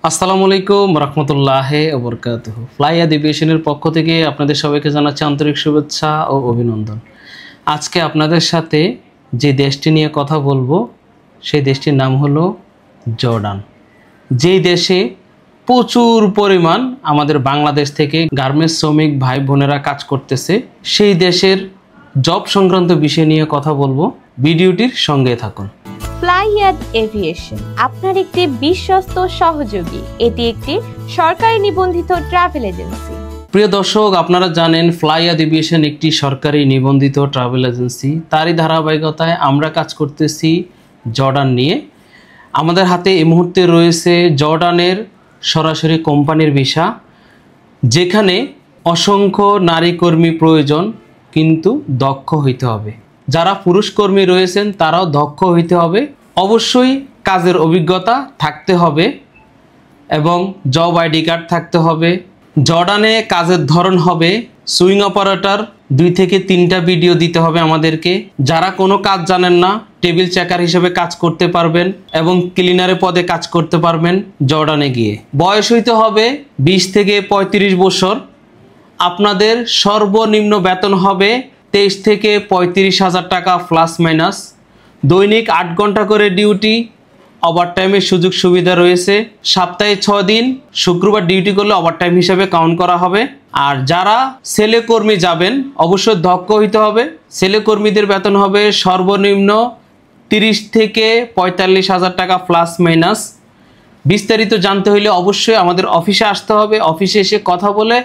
আসসালামু আলাইকুম রহমতুল্লাহি ওয়া বারাকাতুহু। ফ্লাই এভিয়েশনের পক্ষ থেকে আপনাদের সবাইকে জানাচ্ছি আন্তরিক শুভেচ্ছা ও অভিনন্দন। আজকে আপনাদের সাথে যে দেশটি নিয়ে কথা বলবো সেই দেশটির নাম হলো জর্ডান। যেই দেশে প্রচুর পরিমাণ আমাদের বাংলাদেশ থেকে গার্মেন্টস শ্রমিক ভাই বোনেরা কাজ করতেছে, সেই দেশের জব সংক্রান্ত বিষয় নিয়ে কথা বলবো। ভিডিওটির সঙ্গে থাকুন। ফ্লাইয়াদ এভিয়েশন আপনার একটি বিশ্বস্ত সহযোগী। এটি একটি সরকারি নিবন্ধিত ট্রাভেল এজেন্সি। প্রিয় দর্শক, আপনারা জানেন ফ্লাইয়াদ এভিয়েশন একটি সরকারি নিবন্ধিত ট্রাভেল এজেন্সি। তারই ধারাবাহিকতায় আমরা কাজ করতেছি জর্ডান নিয়ে। আমাদের হাতে এই মুহূর্তে রয়েছে জর্ডানের সরাসরি কোম্পানির ভিসা, যেখানে অসংখ্য নারী কর্মী প্রয়োজন, কিন্তু দক্ষ হইতে হবে। যারা পুরুষ কর্মী রয়েছেন তারাও দক্ষ হইতে হবে, অবশ্যই কাজের অভিজ্ঞতা থাকতে হবে এবং জব আইডি কার্ড থাকতে হবে। জর্ডানে কাজের ধরন হবে সুইং অপারেটর, 2 থেকে 3টা ভিডিও দিতে হবে আমাদেরকে। যারা কোনো কাজ জানেন না, টেবিল চেকার হিসেবে কাজ করতে পারবেন এবং ক্লিনারের পদে কাজ করতে পারবেন জর্ডানে গিয়ে। বয়স হইতে হবে 20 থেকে 35 বছর। আপনাদের সর্বনিম্ন বেতন হবে 23 থেকে 35,000 টাকা প্লাস মাইনাস। দৈনিক 8 ঘন্টা করে ডিউটি, ওভারটাইমের সুযোগ সুবিধা রয়েছে। সপ্তাহে 6 দিন, শুক্রবার ডিউটি করলে ওভারটাইম হিসাবে কাউন্ট করা হবে। আর যারা ছেলে কর্মী যাবেন অবশ্যই দক্ষ হইতে হবে। ছেলে কর্মীদের বেতন হবে সর্বনিম্ন 30 থেকে 45,000 টাকা প্লাস মাইনাস। বিস্তারিত জানতে হলে অবশ্যই আমাদের অফিসে আসতে হবে। অফিসে এসে কথা বলে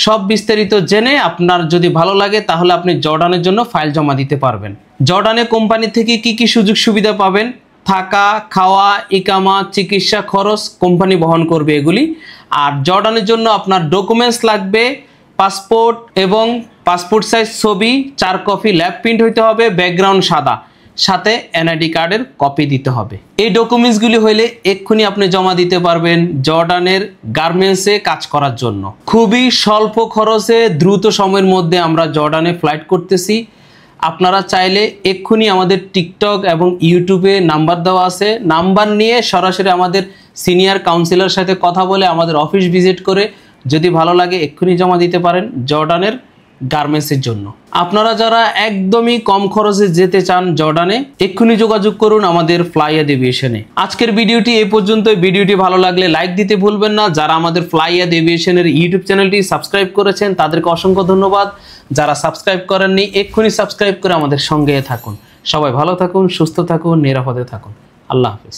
সব বিস্তারিত জেনে আপনার যদি ভালো লাগে তাহলে আপনি জর্ডানের জন্য ফাইল জমা দিতে পারবেন। জর্ডানে কোম্পানি থেকে কি কি সুযোগ সুবিধা পাবেন? থাকা, খাওয়া, ইকামা, চিকিৎসা খরচ কোম্পানি বহন করবে এগুলি। আর জর্ডানের জন্য আপনার ডকুমেন্টস লাগবে পাসপোর্ট এবং পাসপোর্ট সাইজ ছবি 4 কপি, ল্যাব প্রিন্ট হইতে হবে, ব্যাকগ্রাউন্ড সাদা, সাথে এনআইডি কার্ডের কপি দিতে হবে। এই ডকুমেন্টসগুলি হইলে এক্ষুনি আপনি জমা দিতে পারবেন জর্ডানের গার্মেন্টসে কাজ করার জন্য। খুবই স্বল্প খরচে দ্রুত সময়ের মধ্যে আমরা জর্ডানে ফ্লাইট করতেছি। আপনারা চাইলে এক্ষুনি আমাদের টিকটক এবং ইউটিউবে নাম্বার দেওয়া আছে, নাম্বার নিয়ে সরাসরি আমাদের সিনিয়র কাউন্সিলর সাথে কথা বলে আমাদের অফিস ভিজিট করে যদি ভালো লাগে এক্ষুনি জমা দিতে পারেন জর্ডানের গার্মেন্টসের জন্য। আপনারা যারা একদমই কম খরচে যেতে চান জর্ডানে, এক্ষুনি যোগাযোগ করুন আমাদের ফ্লাইয়াদ এভিয়েশনে। আজকের ভিডিওটি এই পর্যন্ত। ভিডিওটি ভালো লাগলে লাইক দিতে ভুলবেন না। যারা আমাদের ফ্লাইয়াদ এভিয়েশনের ইউটিউব চ্যানেলটি সাবস্ক্রাইব করেছেন তাদেরকে অসংখ্য ধন্যবাদ। যারা সাবস্ক্রাইব করেননি এক্ষুনি সাবস্ক্রাইব করে আমাদের সঙ্গে থাকুন। সবাই ভালো থাকুন, সুস্থ থাকুন, নিরাপদে থাকুন। আল্লাহ হাফেজ।